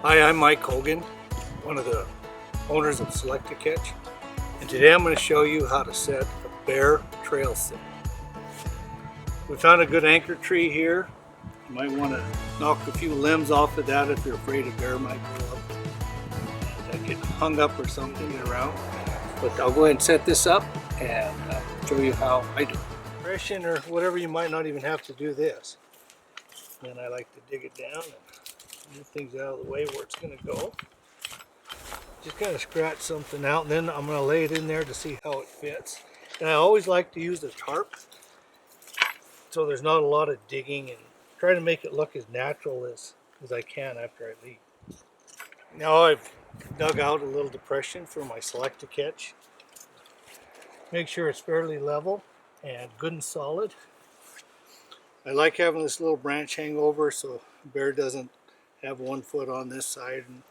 Hi, I'm Mike Hogan, one of the owners of SENNEKER, and today I'm going to show you how to set a bear trail set. We found a good anchor tree here. You might want to knock a few limbs off of that if you're afraid a bear might go up and get hung up or something around. But I'll go ahead and set this up and show you how I do it. Compression or whatever, you might not even have to do this. Then I like to dig it down and move things out of the way where it's going to go. Just kind of scratch something out, and then I'm going to lay it in there to see how it fits. And I always like to use the tarp so there's not a lot of digging, and try to make it look as natural as I can after I leave. Now I've dug out a little depression for my select to catch. Make sure it's fairly level and good and solid. I like having this little branch hang over so the bear doesn't have one foot on this side and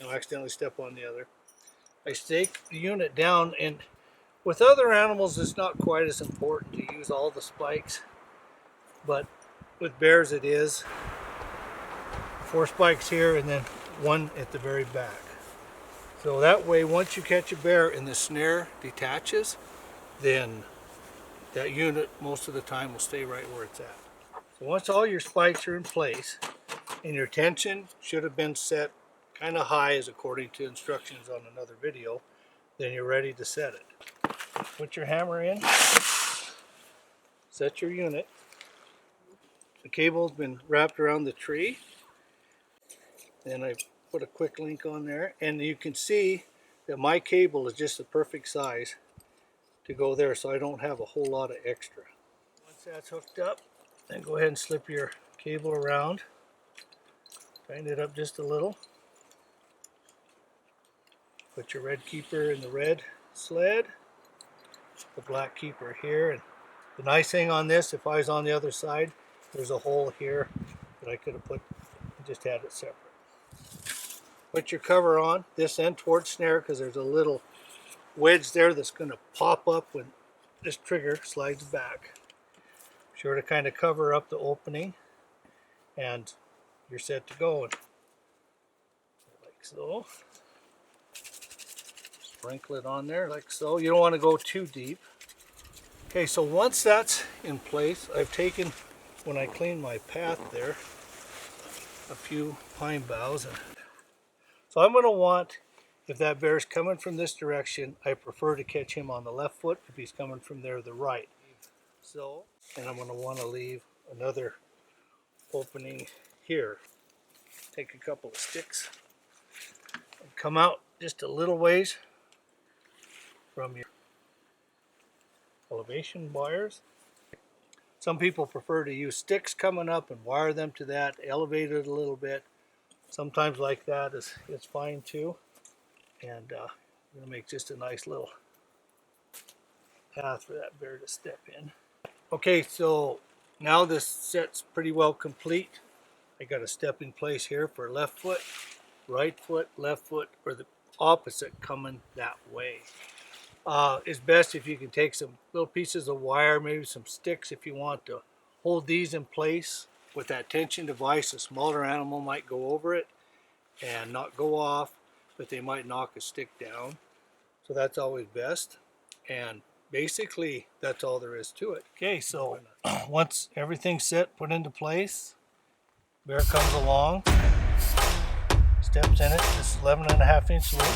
accidentally step on the other. I stake the unit down, and with other animals it's not quite as important to use all the spikes, but with bears it is. 4 spikes here and then 1 at the very back. So that way once you catch a bear and the snare detaches, then that unit most of the time will stay right where it's at. So once all your spikes are in place and your tension should have been set kind of high as according to instructions on another video, then you're ready to set it. Put your hammer in, set your unit. The cable's been wrapped around the tree. Then I put a quick link on there, and you can see that my cable is just the perfect size to go there, so I don't have a whole lot of extra. Once that's hooked up, then go ahead and slip your cable around. Tighten it up just a little. Put your red keeper in the red sled, the black keeper here. And the nice thing on this, if I was on the other side, there's a hole here that I could have put, just had it separate. Put your cover on this end towards snare, because there's a little wedge there that's going to pop up when this trigger slides back. Be sure to kind of cover up the opening, and you're set to go. Like so. Sprinkle it on there like so. You don't want to go too deep. Okay, so once that's in place, I've taken, when I clean my path there, a few pine boughs. So I'm going to want, if that bear's coming from this direction, I prefer to catch him on the left foot. If he's coming from there, the right. So, and I'm going to want to leave another opening here. Take a couple of sticks and come out just a little ways from your elevation wires. Some people prefer to use sticks coming up and wire them to that, elevate it a little bit. Sometimes like that is fine too. And I'm going to make just a nice little path for that bear to step in. Okay, so now this set's pretty well complete. I got a step in place here for left foot, left foot, or the opposite coming that way. It's best if you can take some little pieces of wire, maybe some sticks if you want to hold these in place. With that tension device, a smaller animal might go over it and not go off, but they might knock a stick down. So that's always best. And basically that's all there is to it. Okay, so once everything's set, put into place, bear comes along, steps in it. This is 11.5-inch loop.